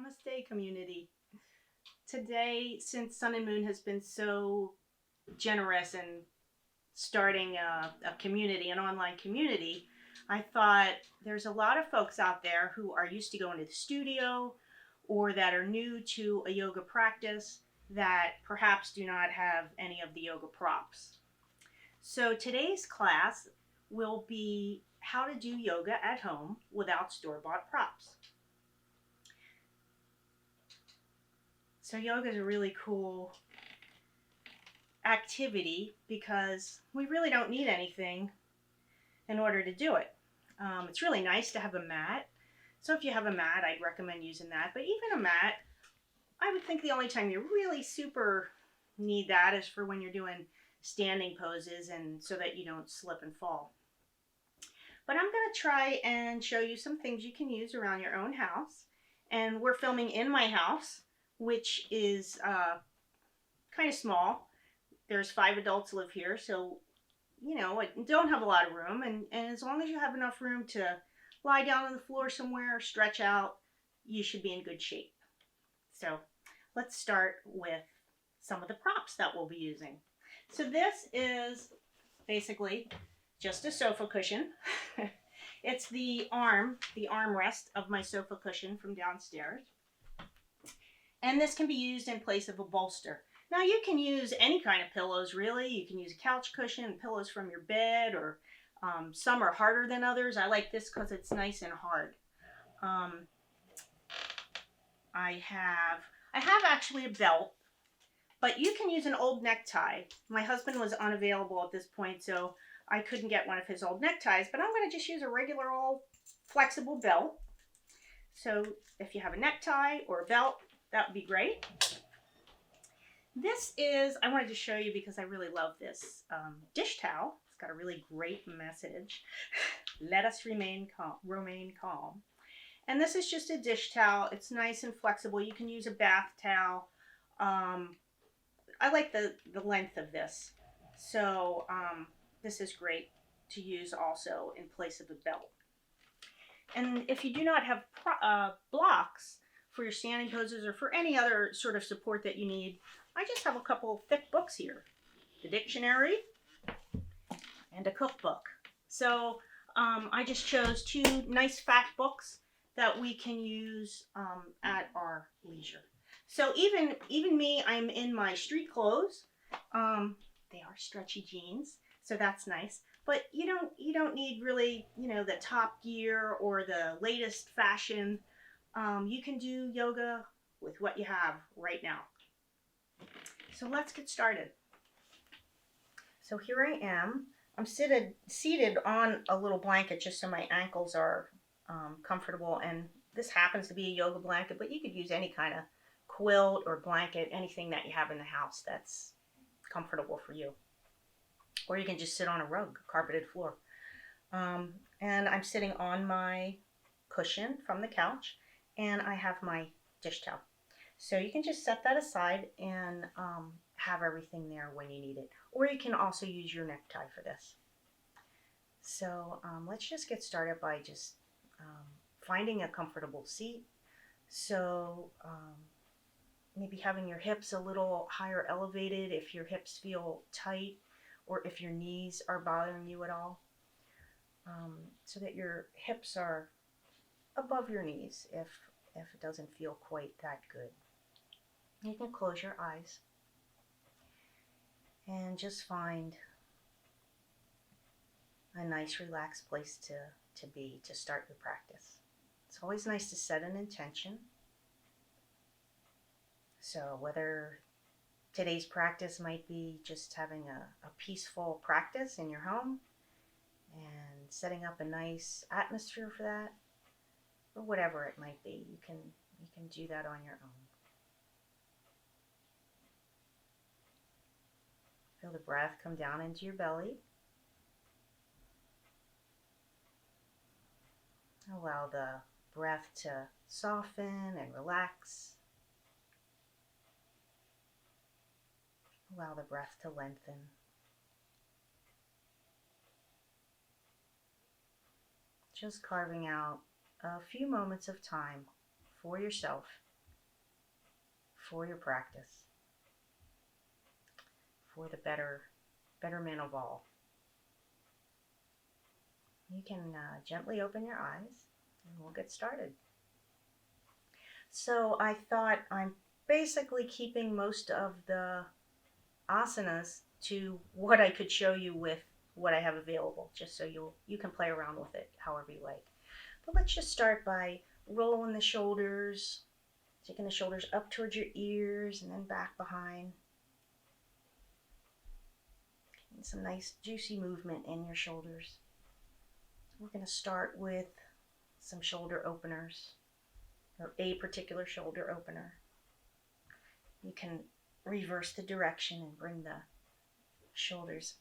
Namaste, community. Today, since Sun and Moon has been so generous in starting a community, an online community, I thought there's a lot of folks out there who are used to going to the studio or that are new to a yoga practice that perhaps do not have any of the yoga props. So today's class will be how to do yoga at home without store-bought props. So yoga is a really cool activity because we really don't need anything in order to do it. It's really nice to have a mat. So if you have a mat, I'd recommend using that. But even a mat, I would think the only time you really super need that is for when you're doing standing poses and so that you don't slip and fall. But I'm going to try and show you some things you can use around your own house. And we're filming in my house, which is kind of small. There's 5 adults live here, so I don't have a lot of room, and as long as you have enough room to lie down on the floor somewhere or stretch out, you should be in good shape. So let's start with some of the props that we'll be using. So this is basically just a sofa cushion. It's the armrest of my sofa cushion from downstairs. And this can be used in place of a bolster. Now you can use any kind of pillows, really. You can use a couch cushion, pillows from your bed, or some are harder than others. I like this because it's nice and hard. I have actually a belt, but you can use an old necktie. My husband was unavailable at this point, so I couldn't get one of his old neckties, but I'm going to just use a regular old flexible belt. So if you have a necktie or a belt, that would be great. I wanted to show you because I really love this dish towel. It's got a really great message. Let us remain calm. And this is just a dish towel. It's nice and flexible. You can use a bath towel. I like the length of this. So this is great to use also in place of a belt. And if you do not have blocks for your standing poses or for any other sort of support that you need, I just have a couple thick books here. The dictionary and a cookbook. So I just chose 2 nice fat books that we can use at our leisure. So even me, I'm in my street clothes. They are stretchy jeans, so that's nice. But you don't need really, the top gear or the latest fashion. You can do yoga with what you have right now. So let's get started. So here I am. I'm seated on a little blanket just so my ankles are comfortable. And this happens to be a yoga blanket, but you could use any kind of quilt or blanket, anything that you have in the house that's comfortable for you. Or you can just sit on a rug, carpeted floor. And I'm sitting on my cushion from the couch, and I have my dish towel. So you can just set that aside and have everything there when you need it. Or you can also use your necktie for this. So let's just get started by just finding a comfortable seat. So maybe having your hips a little higher elevated if your hips feel tight or if your knees are bothering you at all. So that your hips are above your knees if it doesn't feel quite that good. You can close your eyes and just find a nice relaxed place to be to start your practice. It's always nice to set an intention. So whether today's practice might be just having a peaceful practice in your home and setting up a nice atmosphere for that, or whatever it might be, you can do that on your own. Feel the breath come down into your belly. Allow the breath to soften and relax. Allow the breath to lengthen. Just carving out a few moments of time for yourself for your practice, for the betterment of all. You can gently open your eyes and we'll get started. So I thought I'm basically keeping most of the asanas to what I could show you with what I have available, just so you can play around with it however you like. But let's just start by rolling the shoulders, taking the shoulders up towards your ears and then back behind. And some nice juicy movement in your shoulders. So we're going to start with some shoulder openers, or a particular shoulder opener. You can reverse the direction and bring the shoulders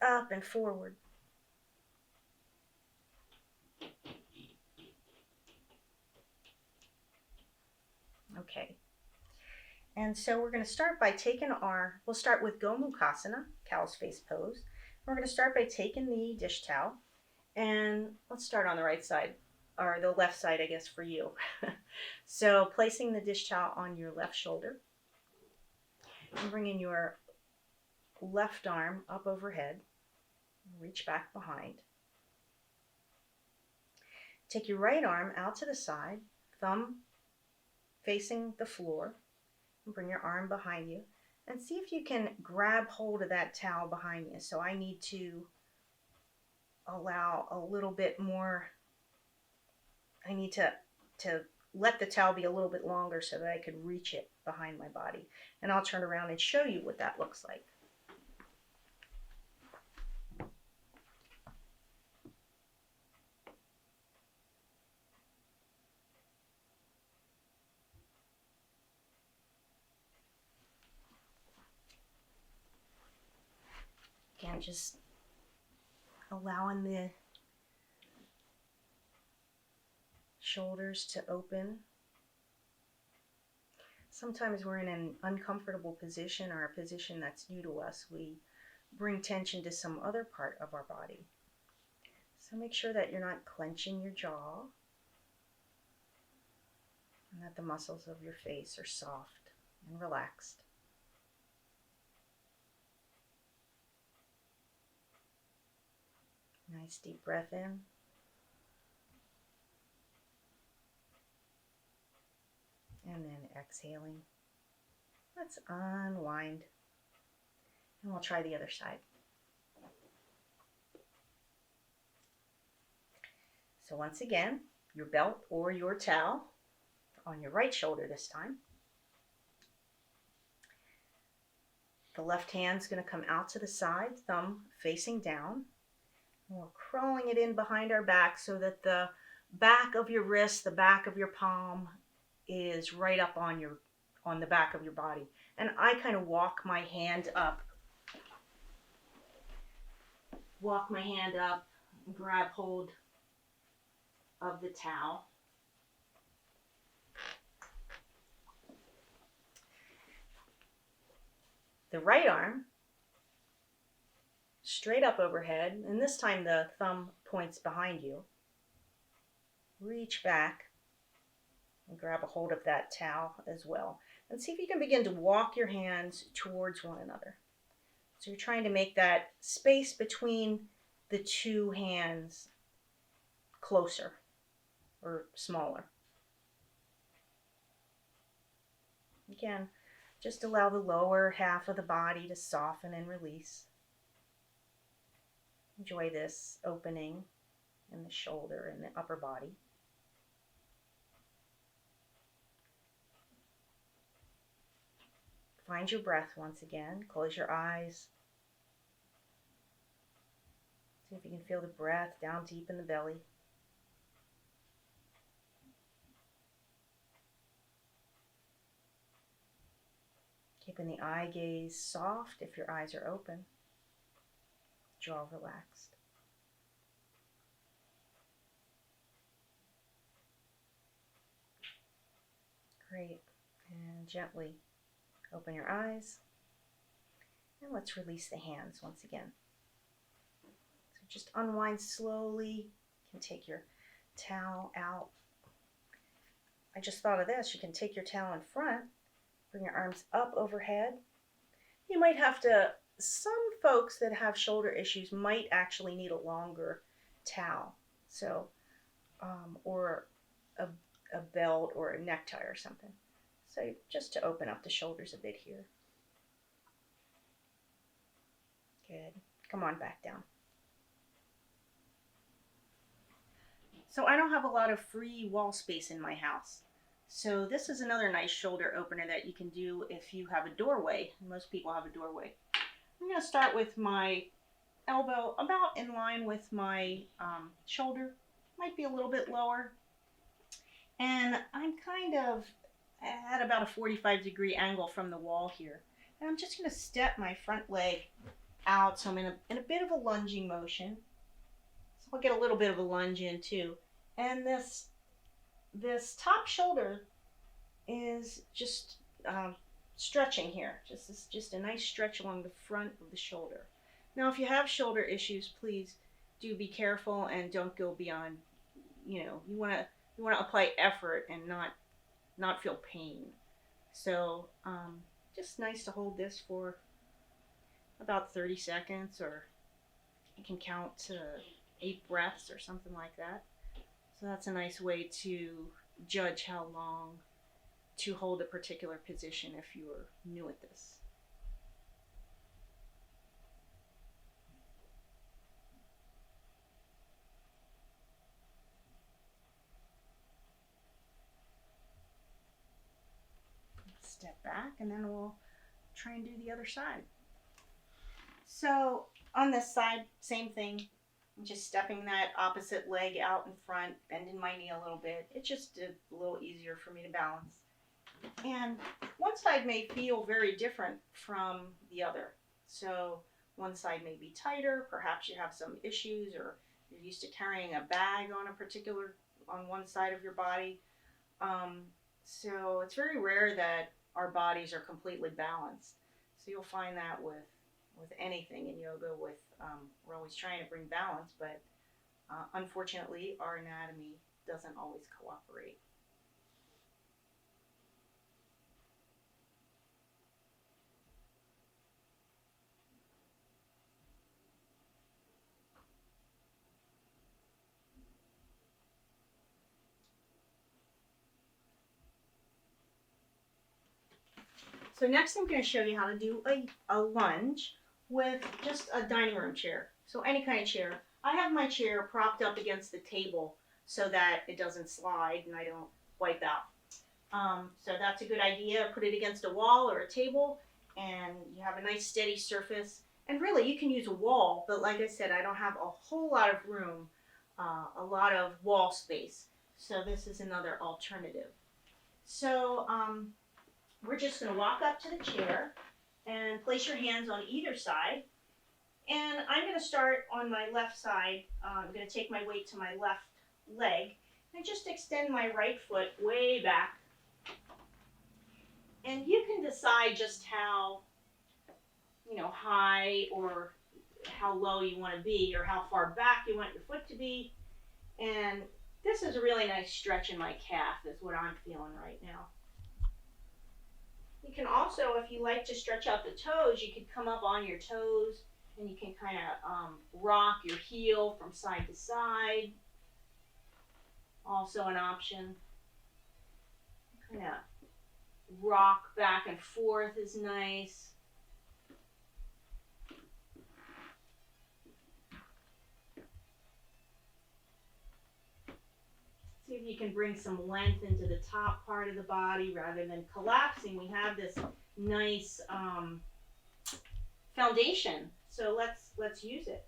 up and forward. Okay. And so we're going to start by taking we'll start with Gomukhasana, cow's face pose. We're going to start by taking the dish towel, and let's start on the right side, or the left side, I guess, for you. So placing the dish towel on your left shoulder, and bringing your left arm up overhead, reach back behind. Take your right arm out to the side, thumb facing the floor, and bring your arm behind you, and see if you can grab hold of that towel behind you. So I need to allow a little bit more, I need to let the towel be a little bit longer so that I could reach it behind my body. And I'll turn around and show you what that looks like. Again, just allowing the shoulders to open. Sometimes we're in an uncomfortable position or a position that's new to us. We bring tension to some other part of our body. So make sure that you're not clenching your jaw and that the muscles of your face are soft and relaxed. Nice deep breath in. And then exhaling. Let's unwind. And we'll try the other side. So once again, your belt or your towel on your right shoulder this time. The left hand's going to come out to the side, thumb facing down. And we're crawling it in behind our back so that the back of your wrist, the back of your palm is right up on the back of your body. And I kind of walk my hand up, and grab hold of the towel. The right arm straight up overhead, and this time the thumb points behind you. Reach back and grab a hold of that towel as well. And see if you can begin to walk your hands towards one another. So you're trying to make that space between the two hands closer or smaller. Again, just allow the lower half of the body to soften and release. Enjoy this opening in the shoulder and the upper body. Find your breath once again. Close your eyes. See if you can feel the breath down deep in the belly. Keeping the eye gaze soft if your eyes are open. Jaw relaxed. Great. And gently open your eyes. And let's release the hands once again. So just unwind slowly. You can take your towel out. I just thought of this. You can take your towel in front Bring your arms up overhead. You might have to, some folks that have shoulder issues might actually need a longer towel. So, or a belt or a necktie or something. So just to open up the shoulders a bit here. Good. Come on back down. So I don't have a lot of free wall space in my house. So this is another nice shoulder opener that you can do if you have a doorway. Most people have a doorway. I'm going to start with my elbow about in line with my shoulder. Might be a little bit lower. And I'm kind of at about a 45-degree angle from the wall here. And I'm just going to step my front leg out, so I'm in a bit of a lunging motion. So I'll get a little bit of a lunge in too. And this top shoulder is just stretching here. Just a nice stretch along the front of the shoulder. Now, if you have shoulder issues, please do be careful and don't go beyond. You want to apply effort and not feel pain. So just nice to hold this for about 30 seconds, or you can count to 8 breaths or something like that. So that's a nice way to judge how long to hold a particular position if you're new at this. Step back, and then we'll try and do the other side. So on this side, same thing. I'm just stepping that opposite leg out in front, bending my knee a little bit. It's just a little easier for me to balance. And one side may feel very different from the other. So one side may be tighter. Perhaps you have some issues, or you're used to carrying a bag on one side of your body. So it's very rare that our bodies are completely balanced. So you'll find that with anything in yoga. We're always trying to bring balance, but unfortunately our anatomy doesn't always cooperate. So next I'm going to show you how to do a lunge with just a dining room chair. So any kind of chair. I have my chair propped up against the table so that it doesn't slide and I don't wipe out. So that's a good idea. Put it against a wall or a table and you have a nice steady surface. And really you can use a wall, but like I said, I don't have a whole lot of room, a lot of wall space. So this is another alternative. So we're just going to walk up to the chair and place your hands on either side. And I'm going to start on my left side. I'm going to take my weight to my left leg and just extend my right foot way back. And you can decide just how high or how low you want to be, or how far back you want your foot to be. And this is a really nice stretch in my calf is what I'm feeling right now. You can also, if you like to stretch out the toes, you could come up on your toes and you can kind of rock your heel from side to side. Also an option. Kind of rock back and forth is nice. See if you can bring some length into the top part of the body rather than collapsing. We have this nice foundation, so let's use it.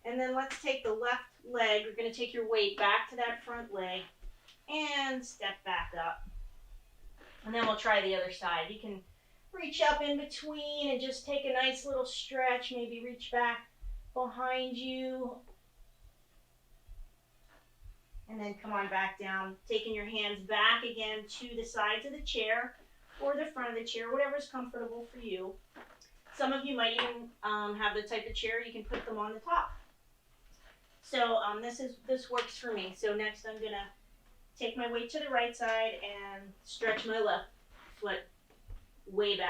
And then let's take the left leg. We're going to take your weight back to that front leg and step back up. And then we'll try the other side. You can reach up in between and just take a nice little stretch. Maybe reach back behind you. And then come on back down, taking your hands back again to the sides of the chair or the front of the chair, whatever's comfortable for you. Some of you might even have the type of chair you can put them on the top. So this works for me. So next I'm gonna take my weight to the right side and stretch my left foot way back.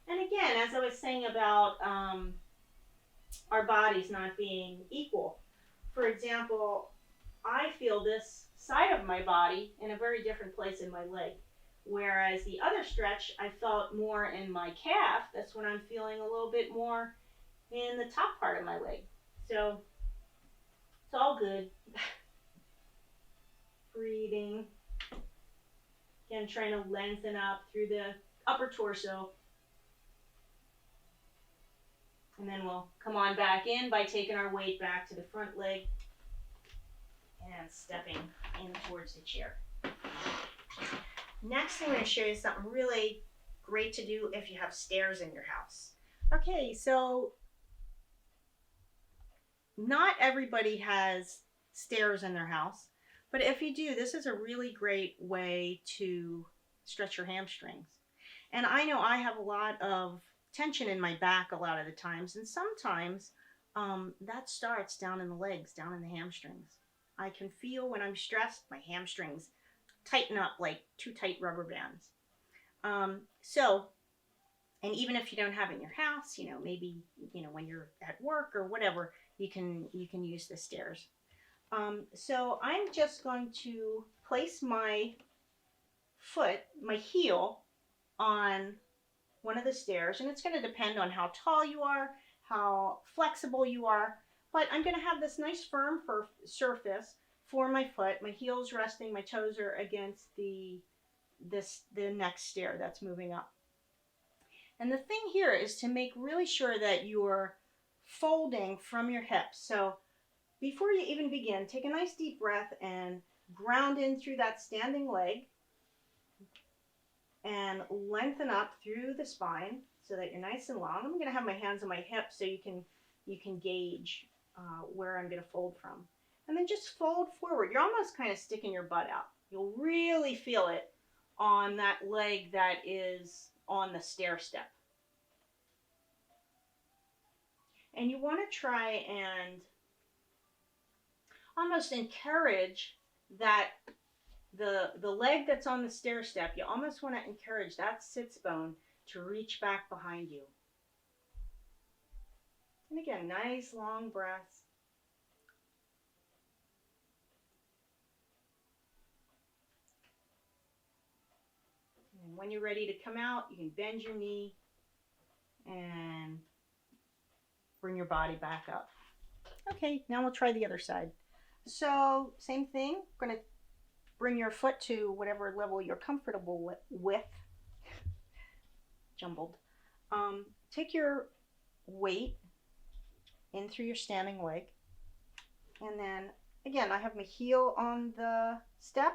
And again, as I was saying about our bodies not being equal, for example, I feel this side of my body in a very different place in my leg. Whereas the other stretch, I felt more in my calf. That's when I'm feeling a little bit more in the top part of my leg. So it's all good. Breathing. Again, trying to lengthen up through the upper torso. And then we'll come on back in by taking our weight back to the front leg and stepping in towards the chair. Next, I'm going to show you something really great to do if you have stairs in your house. Okay, so not everybody has stairs in their house, but if you do, this is a really great way to stretch your hamstrings. And I know I have a lot of tension in my back a lot of the times, and sometimes that starts down in the legs, down in the hamstrings. I can feel when I'm stressed, my hamstrings tighten up like too tight rubber bands. And even if you don't have it in your house, maybe, when you're at work or whatever, you can use the stairs. So I'm just going to place my foot, my heel, on one of the stairs, and it's going to depend on how tall you are, how flexible you are, but I'm going to have this nice firm surface for my foot. My heel's resting, my toes are against the next stair that's moving up. And the thing here is to make really sure that you're folding from your hips. So before you even begin, take a nice deep breath and ground in through that standing leg and lengthen up through the spine so that you're nice and long. I'm going to have my hands on my hips so you can gauge where I'm going to fold from. And then just fold forward. You're almost kind of sticking your butt out. You'll really feel it on that leg that is on the stair step. And you want to try and almost encourage that the leg that's on the stair step, you almost want to encourage that sits bone to reach back behind you. And again, nice long breaths. And when you're ready to come out, you can bend your knee and bring your body back up. Okay, now we'll try the other side. So, same thing. We're going to bring your foot to whatever level you're comfortable with. Jumbled. Take your weight in through your standing leg. And then, again, I have my heel on the step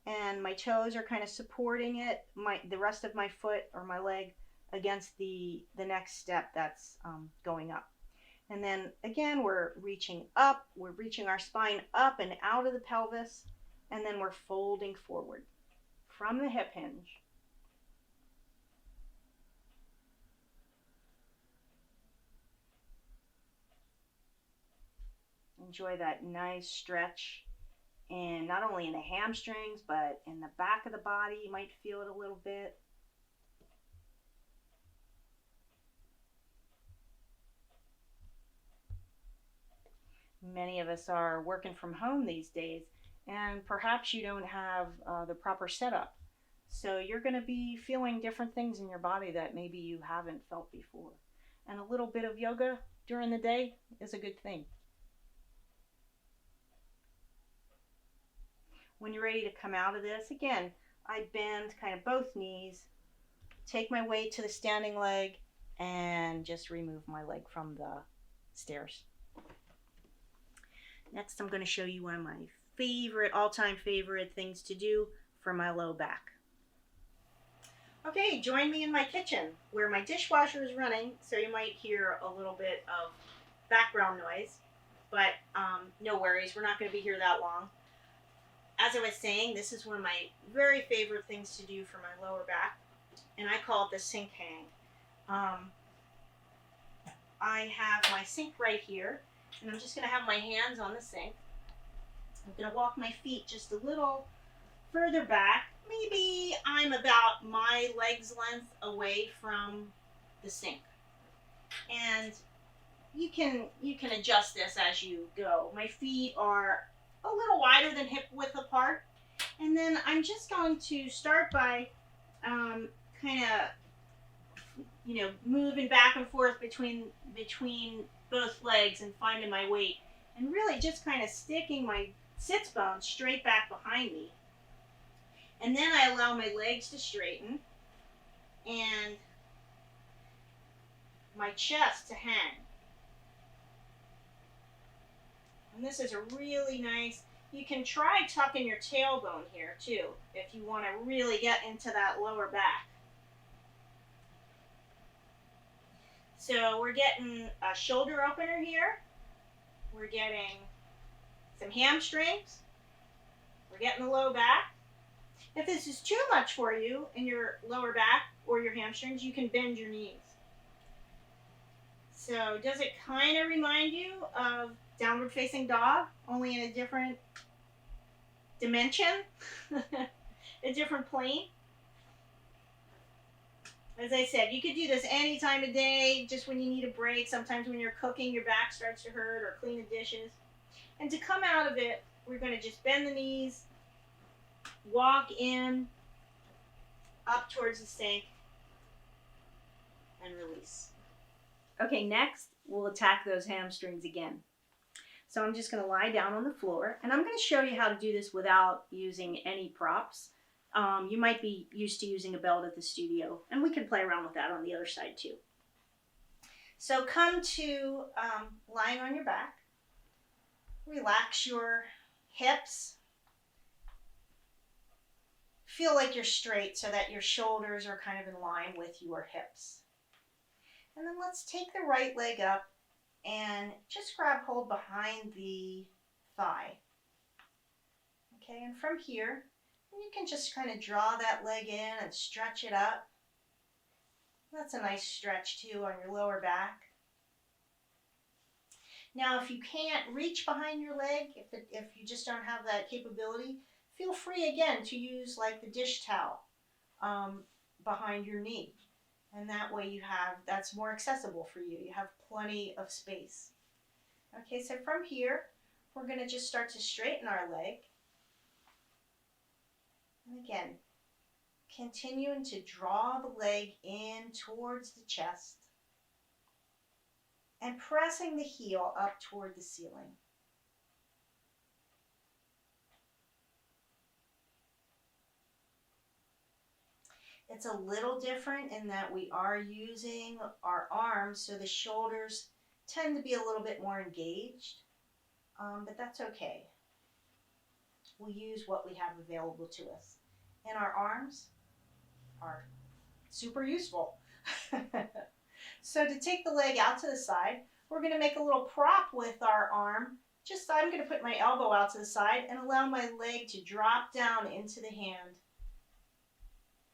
and my toes are kind of supporting it, the rest of my foot or my leg against the next step that's going up. And then, again, we're reaching up. We're reaching our spine up and out of the pelvis. And then we're folding forward from the hip hinge. Enjoy that nice stretch, and not only in the hamstrings, but in the back of the body. You might feel it a little bit. Many of us are working from home these days, and perhaps you don't have the proper setup. So you're going to be feeling different things in your body that maybe you haven't felt before. And a little bit of yoga during the day is a good thing. When you're ready to come out of this, again, I bend kind of both knees, take my weight to the standing leg, and just remove my leg from the stairs. Next, I'm going to show you one of my all-time favorite things to do for my low back. Okay, join me in my kitchen where my dishwasher is running, so you might hear a little bit of background noise, but no worries, we're not going to be here that long. As I was saying, this is one of my very favorite things to do for my lower back, and I call it the sink hang. I have my sink right here, and I'm just going to have my hands on the sink. I'm going to walk my feet just a little further back. Maybe I'm about my leg's length away from the sink. And you can adjust this as you go. My feet are a little wider than hip width apart. And then I'm just going to start by kind of moving back and forth between both legs and finding my weight, and really just kind of sticking my sits bone straight back behind me. And then I allow my legs to straighten and my chest to hang. And this is a really nice, you can try tucking your tailbone here too if you want to really get into that lower back. So we're getting a shoulder opener here. We're getting some hamstrings. We're getting the low back. If this is too much for you in your lower back or your hamstrings, you can bend your knees. So does it kind of remind you of downward facing dog, only in a different dimension, a different plane? As I said, you could do this any time of day, just when you need a break. Sometimes when you're cooking, your back starts to hurt, or clean the dishes. And to come out of it, we're going to just bend the knees, walk in, up towards the sink, and release. Okay, next, we'll attack those hamstrings again. So I'm just going to lie down on the floor, and I'm going to show you how to do this without using any props. You might be used to using a belt at the studio, and we can play around with that on the other side too. So come to lying on your back. Relax your hips. Feel like you're straight so that your shoulders are kind of in line with your hips. And then let's take the right leg up and just grab hold behind the thigh. Okay, and from here, you can just kind of draw that leg in and stretch it up. That's a nice stretch too on your lower back. Now, if you can't reach behind your leg, if you just don't have that capability, feel free again to use like the dish towel behind your knee. And that way that's more accessible for you. You have plenty of space. Okay, so from here, we're going to just start to straighten our leg. And again, continuing to draw the leg in towards the chest and pressing the heel up toward the ceiling. It's a little different in that we are using our arms, so the shoulders tend to be a little bit more engaged, but that's okay. We'll use what we have available to us. And our arms are super useful. So to take the leg out to the side, we're going to make a little prop with our arm. I'm going to put my elbow out to the side and allow my leg to drop down into the hand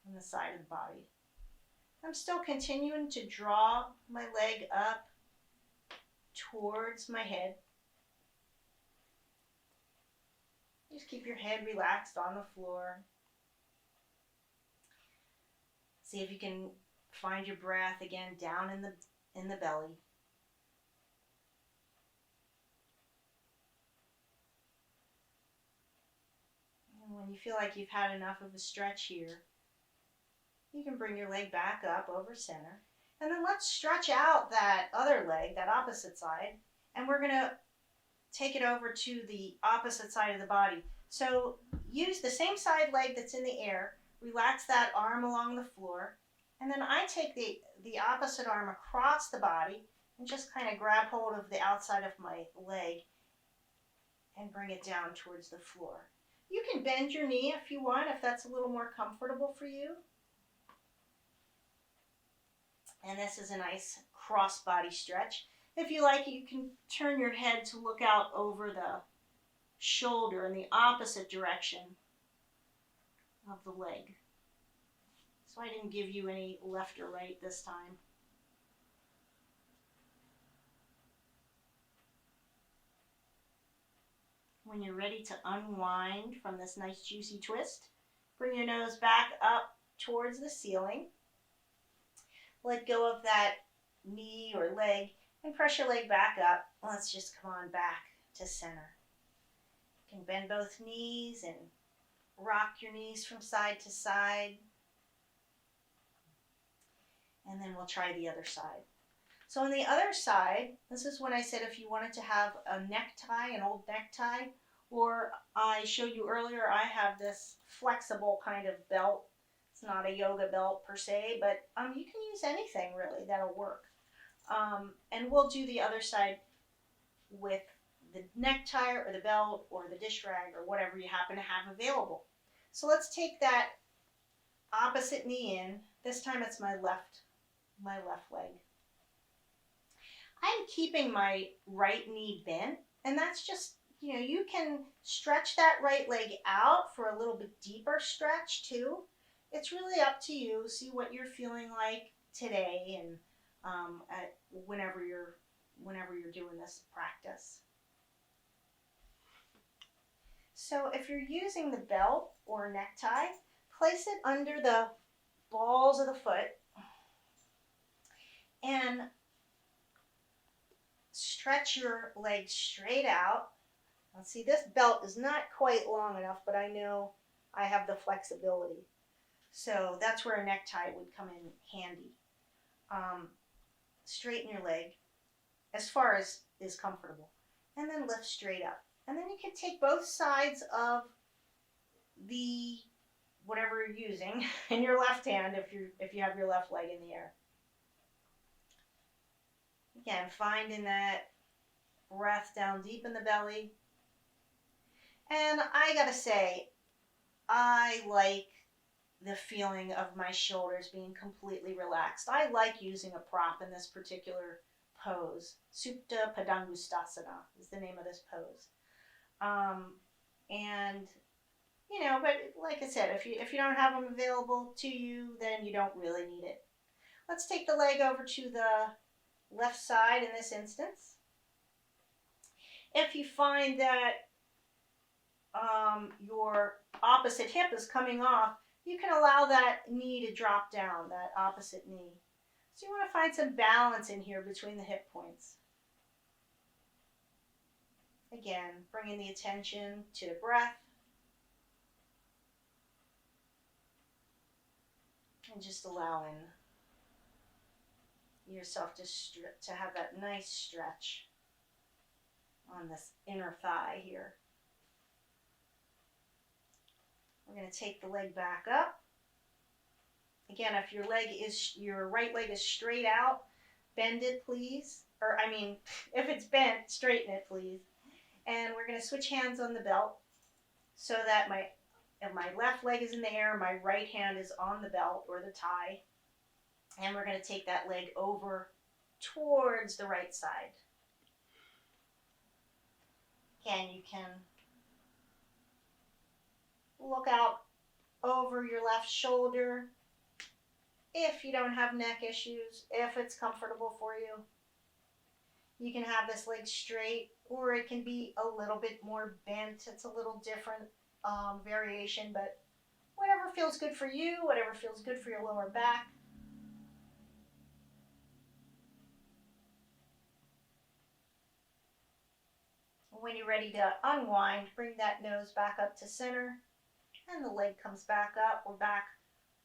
on the side of the body. I'm still continuing to draw my leg up towards my head. Just keep your head relaxed on the floor. See if you can find your breath again down in the belly. And when you feel like you've had enough of a stretch here, you can bring your leg back up over center. And then let's stretch out that other leg, that opposite side, and we're going to take it over to the opposite side of the body. So use the same side leg that's in the air, relax that arm along the floor, and then I take the opposite arm across the body and just kind of grab hold of the outside of my leg and bring it down towards the floor. You can bend your knee if you want, if that's a little more comfortable for you. And this is a nice cross-body stretch. If you like, you can turn your head to look out over the shoulder in the opposite direction of the leg. So I didn't give you any left or right this time. When you're ready to unwind from this nice juicy twist, bring your nose back up towards the ceiling. Let go of that knee or leg and press your leg back up. Let's just come on back to center. You can bend both knees and rock your knees from side to side. And then we'll try the other side. So on the other side, this is when I said if you wanted to have a necktie, an old necktie, or I showed you earlier, I have this flexible kind of belt. It's not a yoga belt per se, but you can use anything really, that'll work. And we'll do the other side with the necktie or the belt or the dish rag or whatever you happen to have available. So let's take that opposite knee in. This time it's my left leg. I'm keeping my right knee bent, and that's just, you can stretch that right leg out for a little bit deeper stretch too. It's really up to you. See what you're feeling like today and whenever you're doing this practice. So if you're using the belt or necktie, place it under the balls of the foot and stretch your leg straight out. Now see, this belt is not quite long enough, but I know I have the flexibility. So that's where a necktie would come in handy. Straighten your leg as far as is comfortable, and then lift straight up. And then you can take both sides of the whatever you're using in your left hand if you have your left leg in the air. Again, finding that breath down deep in the belly. And I gotta say, I like the feeling of my shoulders being completely relaxed. I like using a prop in this particular pose. Supta Padangusthasana is the name of this pose. But like I said, if you don't have them available to you, then you don't really need it. Let's take the leg over to the left side in this instance. If you find that your opposite hip is coming off, you can allow that knee to drop down, that opposite knee. So you want to find some balance in here between the hip points. Again, bringing the attention to the breath. And just allowing yourself to have that nice stretch on this inner thigh here. We're going to take the leg back up. Again, if your right leg is straight out, bend it please. If it's bent, straighten it please. And we're going to switch hands on the belt so that if my left leg is in the air, my right hand is on the belt or the tie. And we're going to take that leg over towards the right side. Again, you can look out over your left shoulder if you don't have neck issues, if it's comfortable for you. You can have this leg straight, or it can be a little bit more bent. It's a little different variation, but whatever feels good for you, whatever feels good for your lower back. When you're ready to unwind, bring that nose back up to center, and the leg comes back up. We're back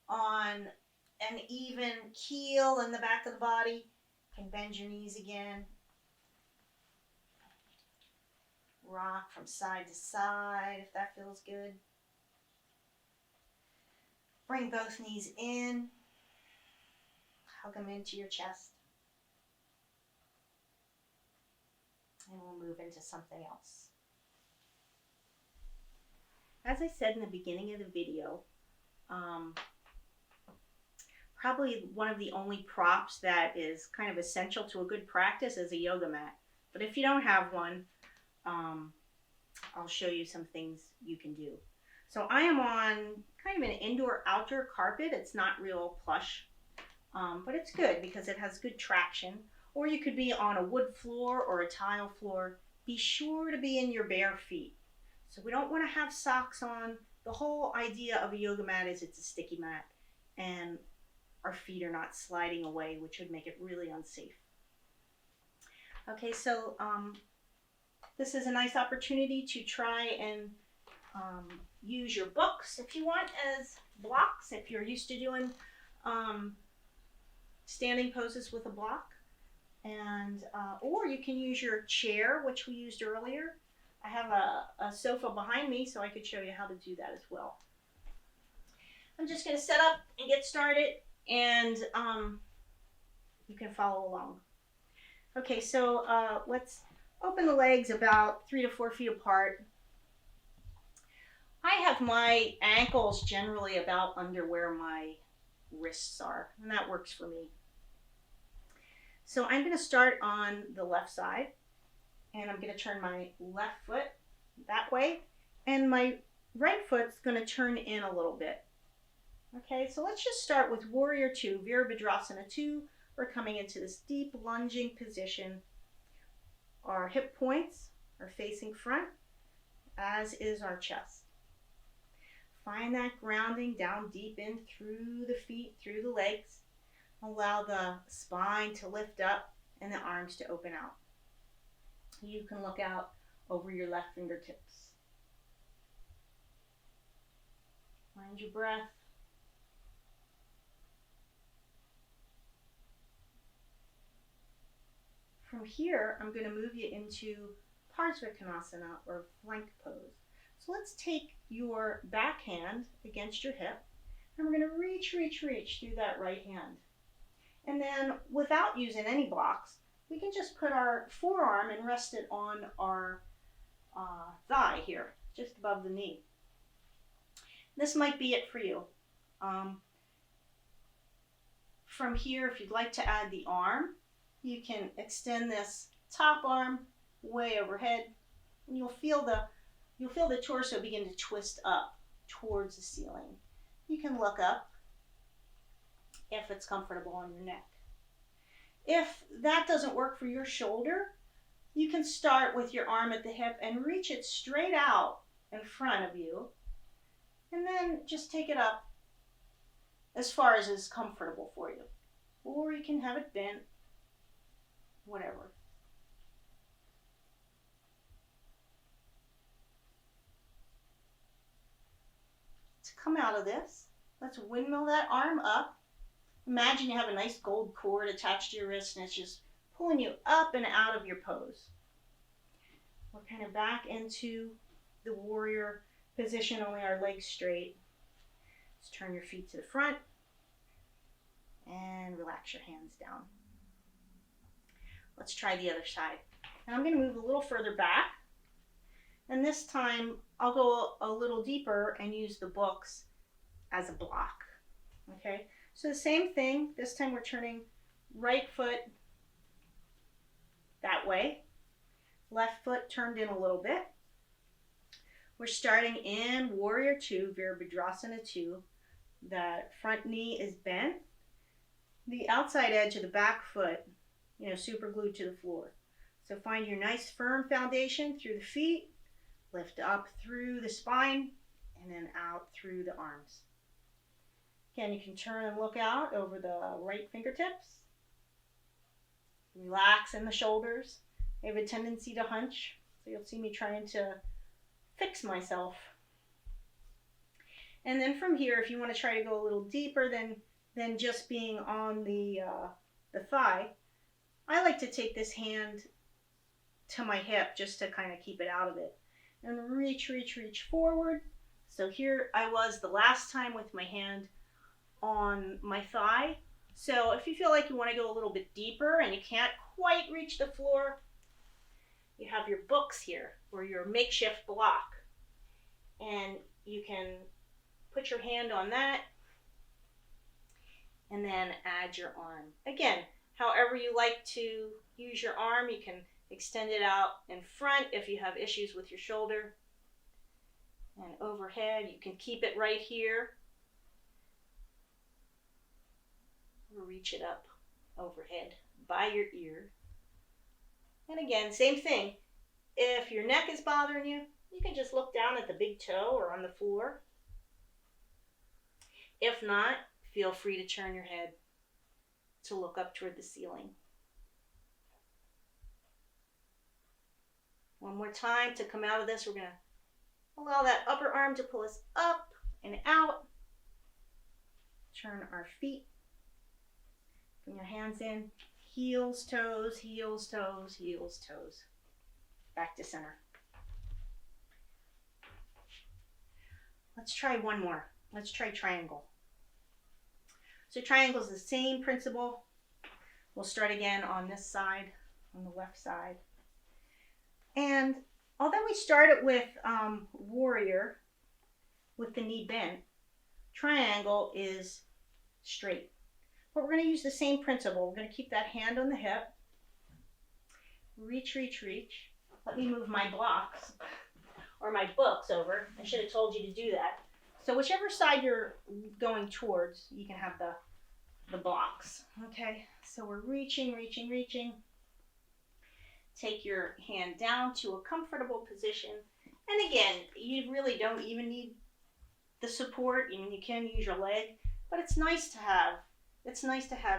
on an even keel in the back of the body. You can bend your knees again. Rock from side to side if that feels good. Bring both knees in. Hug them into your chest. And we'll move into something else. As I said in the beginning of the video, probably one of the only props that is kind of essential to a good practice is a yoga mat. But if you don't have one, I'll show you some things you can do. So I am on kind of an indoor-outdoor carpet. It's not real plush, but it's good because it has good traction. Or you could be on a wood floor or a tile floor. Be sure to be in your bare feet. So we don't want to have socks on. The whole idea of a yoga mat is it's a sticky mat and our feet are not sliding away, which would make it really unsafe. Okay, so this is a nice opportunity to try and use your books if you want as blocks, if you're used to doing standing poses with a block. And or you can use your chair, which we used earlier. I have a sofa behind me, so I could show you how to do that as well. I'm just going to set up and get started, and you can follow along. Okay, so let's open the legs about 3 to 4 feet apart. I have my ankles generally about under where my wrists are, and that works for me. So I'm going to start on the left side, and I'm going to turn my left foot that way, and my right foot's going to turn in a little bit. Okay, so let's just start with Warrior 2, Virabhadrasana 2. We're coming into this deep lunging position. Our hip points are facing front, as is our chest. Find that grounding down deep in through the feet, through the legs. Allow the spine to lift up and the arms to open out. You can look out over your left fingertips. Find your breath. From here, I'm going to move you into Parsvakonasana, or flank pose. So let's take your back hand against your hip, and we're going to reach through that right hand. And then, without using any blocks, we can just put our forearm and rest it on our thigh here, just above the knee. This might be it for you. From here, if you'd like to add the arm, you can extend this top arm way overhead, and you'll feel the torso begin to twist up towards the ceiling. You can look up if it's comfortable on your neck. If that doesn't work for your shoulder, you can start with your arm at the hip and reach it straight out in front of you, and then just take it up as far as is comfortable for you. Or you can have it bent, whatever. To come out of this, let's windmill that arm up. Imagine you have a nice gold cord attached to your wrist and it's just pulling you up and out of your pose. We're kind of back into the warrior position, only our legs straight. Just turn your feet to the front and relax your hands down. Let's try the other side. Now I'm going to move a little further back, and this time I'll go a little deeper and use the books as a block. Okay, so the same thing. This time we're turning right foot that way, left foot turned in a little bit. We're starting in Warrior 2, Virabhadrasana 2. The front knee is bent. The outside edge of the back foot, super glued to the floor. So find your nice firm foundation through the feet, lift up through the spine, and then out through the arms. Again, you can turn and look out over the right fingertips. Relax in the shoulders. I have a tendency to hunch, so you'll see me trying to fix myself. And then from here, if you want to try to go a little deeper than just being on the thigh, I like to take this hand to my hip just to kind of keep it out of it. And reach forward. So here I was the last time with my hand on my thigh. So if you feel like you want to go a little bit deeper and you can't quite reach the floor, you have your books here, or your makeshift block. And you can put your hand on that and then add your arm. Again, however you like to use your arm, you can extend it out in front if you have issues with your shoulder. And overhead, you can keep it right here. Or reach it up overhead by your ear. And again, same thing. If your neck is bothering you, You can just look down at the big toe or on the floor. If not, feel free to turn your head to look up toward the ceiling. One more time to come out of this. We're going to allow that upper arm to pull us up and out. Turn our feet. Bring your hands in. Heels, toes, heels, toes, heels, toes. Back to center. Let's try one more. Let's try triangle. So triangle is the same principle. We'll start again on this side, on the left side. And although we started with warrior, with the knee bent, triangle is straight. But we're going to use the same principle. We're going to keep that hand on the hip. Reach, reach, reach. Let me move my blocks or my books over. I should have told you to do that. So whichever side you're going towards, you can have the blocks. Okay, so we're reaching, reaching, reaching. Take your hand down to a comfortable position. And again, you really don't even need the support. I mean, you can use your leg, but it's nice to have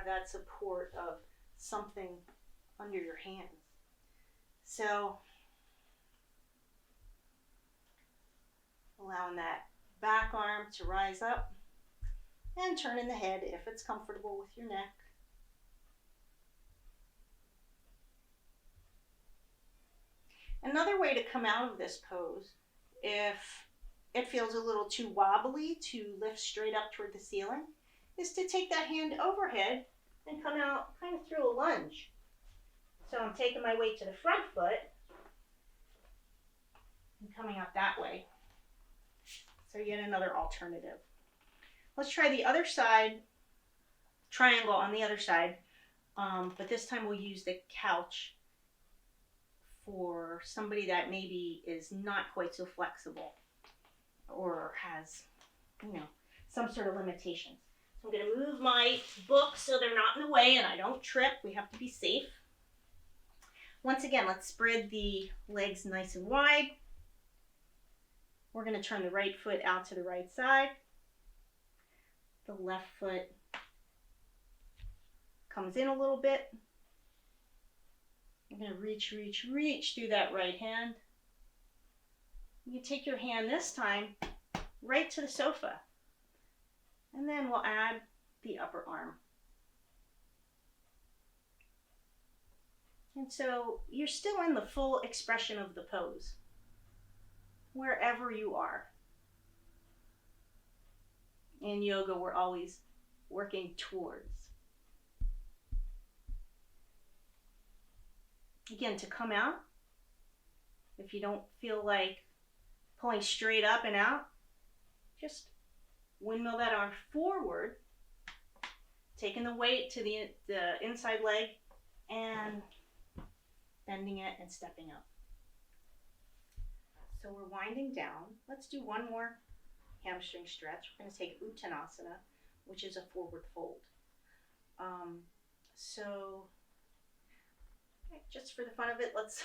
that support of something under your hands. So allowing that back arm to rise up and turning the head if it's comfortable with your neck. Another way to come out of this pose, if it feels a little too wobbly to lift straight up toward the ceiling, is to take that hand overhead and come out kind of through a lunge. So I'm taking my weight to the front foot and coming out that way. So yet another alternative. Let's try the other side, triangle on the other side, but this time we'll use the couch for somebody that maybe is not quite so flexible or has, some sort of limitations. So I'm going to move my books so they're not in the way and I don't trip. We have to be safe. Once again, let's spread the legs nice and wide. We're going to turn the right foot out to the right side. The left foot comes in a little bit. You're going to reach, reach, reach through that right hand. You take your hand this time right to the sofa. And then we'll add the upper arm. And so you're still in the full expression of the pose, wherever you are. In yoga, we're always working towards. Again, to come out, if you don't feel like pulling straight up and out, just windmill that arm forward, taking the weight to the inside leg and bending it and stepping up. So we're winding down. Let's do one more hamstring stretch. We're going to take Uttanasana, which is a forward fold. So just for the fun of it, let's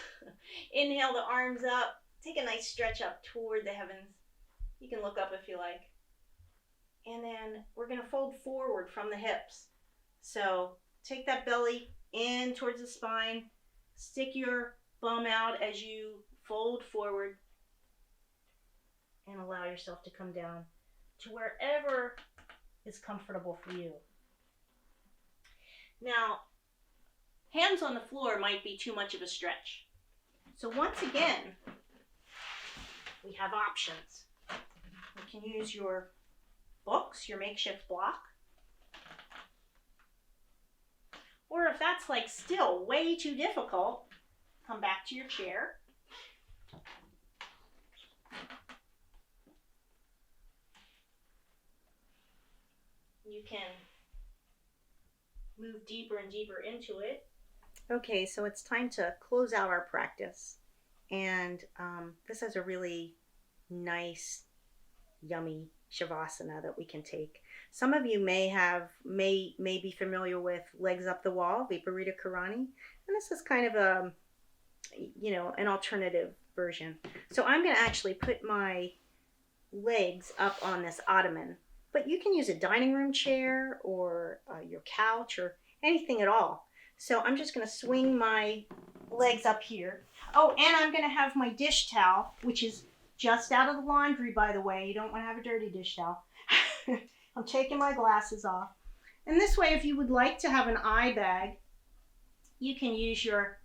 inhale the arms up. Take a nice stretch up toward the heavens. You can look up if you like. And then we're going to fold forward from the hips. So take that belly in towards the spine. Stick your bum out as you fold forward. And allow yourself to come down to wherever is comfortable for you. Now, hands on the floor might be too much of a stretch. So once again, we have options. You can use your books, your makeshift block. Or if that's like still way too difficult, come back to your chair. You can move deeper and deeper into it. Okay, so it's time to close out our practice. And this is a really nice, yummy Shavasana that we can take. Some of you may be familiar with legs up the wall, Viparita Karani. And this is kind of an alternative version. So I'm going to actually put my legs up on this ottoman, but you can use a dining room chair or your couch or anything at all. So I'm just going to swing my legs up here. Oh, and I'm going to have my dish towel, which is just out of the laundry, by the way. You don't want to have a dirty dish towel. I'm taking my glasses off. And this way, if you would like to have an eye bag, you can use your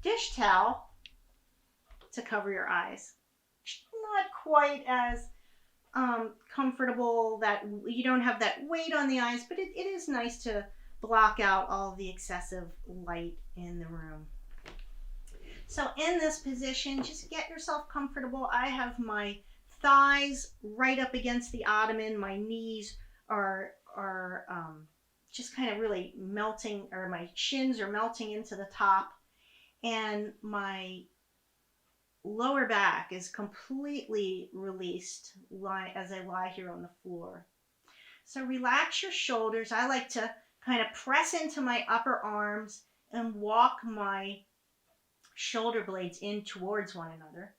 dish towel to cover your eyes. Not quite as comfortable, that you don't have that weight on the eyes, but it is nice to block out all the excessive light in the room. So in this position, just get yourself comfortable. I have my thighs right up against the ottoman. My knees are just kind of really melting, or my shins are melting into the top, and my lower back is completely released as I lie here on the floor. So relax your shoulders. I like to kind of press into my upper arms and walk my shoulder blades in towards one another.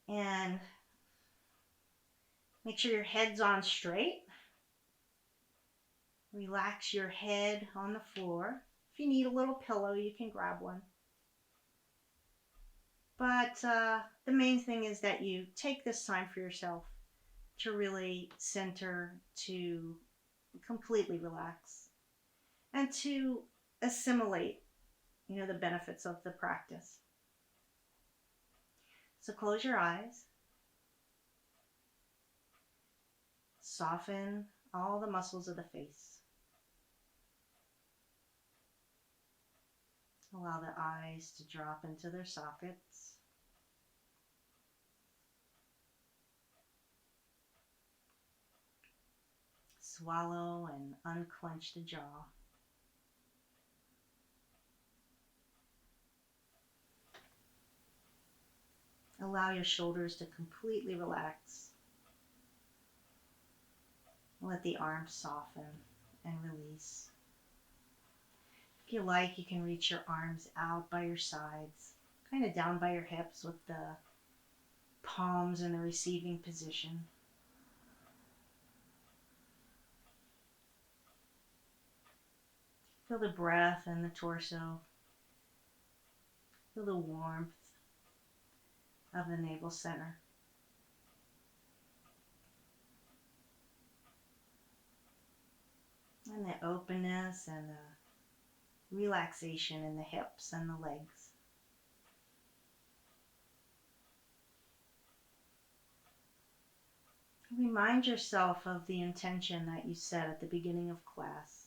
And make sure your head's on straight. Relax your head on the floor. If you need a little pillow, you can grab one. But the main thing is that you take this time for yourself to really center, to completely relax, and to assimilate, the benefits of the practice. So close your eyes. Soften all the muscles of the face. Allow the eyes to drop into their sockets. Swallow and unclench the jaw. Allow your shoulders to completely relax. Let the arms soften and release. If you like, you can reach your arms out by your sides, kind of down by your hips with the palms in the receiving position. Feel the breath in the torso. Feel the warmth of the navel center. And the openness and the relaxation in the hips and the legs. Remind yourself of the intention that you set at the beginning of class.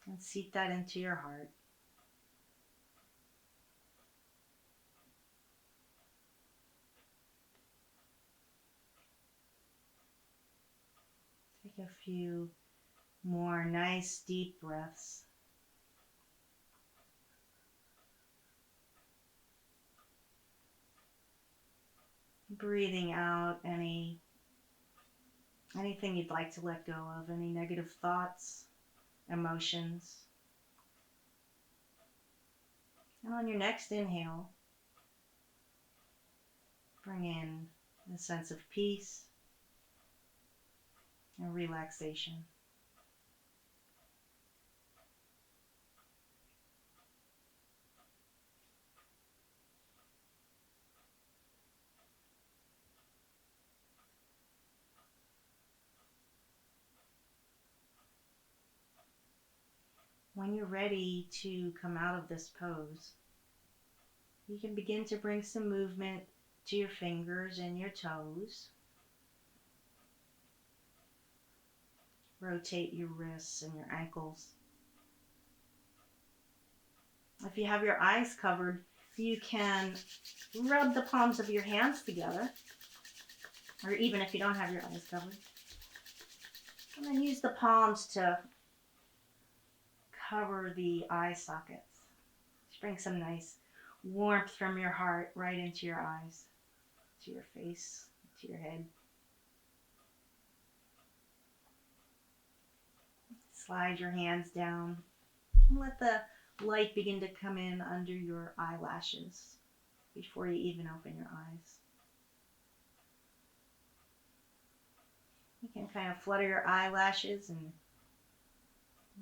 And seep that into your heart. Take a few more nice deep breaths. Breathing out anything you'd like to let go of, any negative thoughts, emotions. And on your next inhale, bring in a sense of peace and relaxation. When you're ready to come out of this pose, you can begin to bring some movement to your fingers and your toes. Rotate your wrists and your ankles. If you have your eyes covered, you can rub the palms of your hands together, or even if you don't have your eyes covered. And then use the palms to cover the eye sockets. Just bring some nice warmth from your heart right into your eyes, to your face, to your head. Slide your hands down and let the light begin to come in under your eyelashes before you even open your eyes. You can kind of flutter your eyelashes and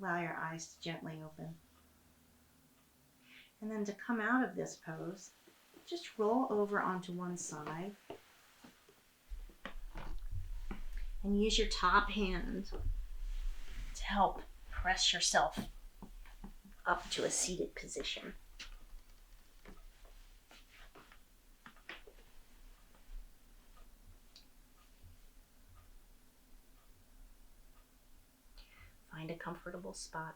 allow your eyes to gently open. And then to come out of this pose, just roll over onto one side and use your top hand to help press yourself up to a seated position. Find a comfortable spot,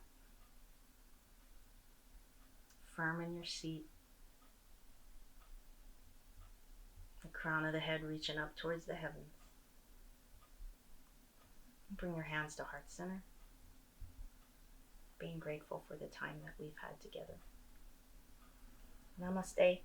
firm in your seat, the crown of the head reaching up towards the heavens. Bring your hands to heart center, being grateful for the time that we've had together. Namaste.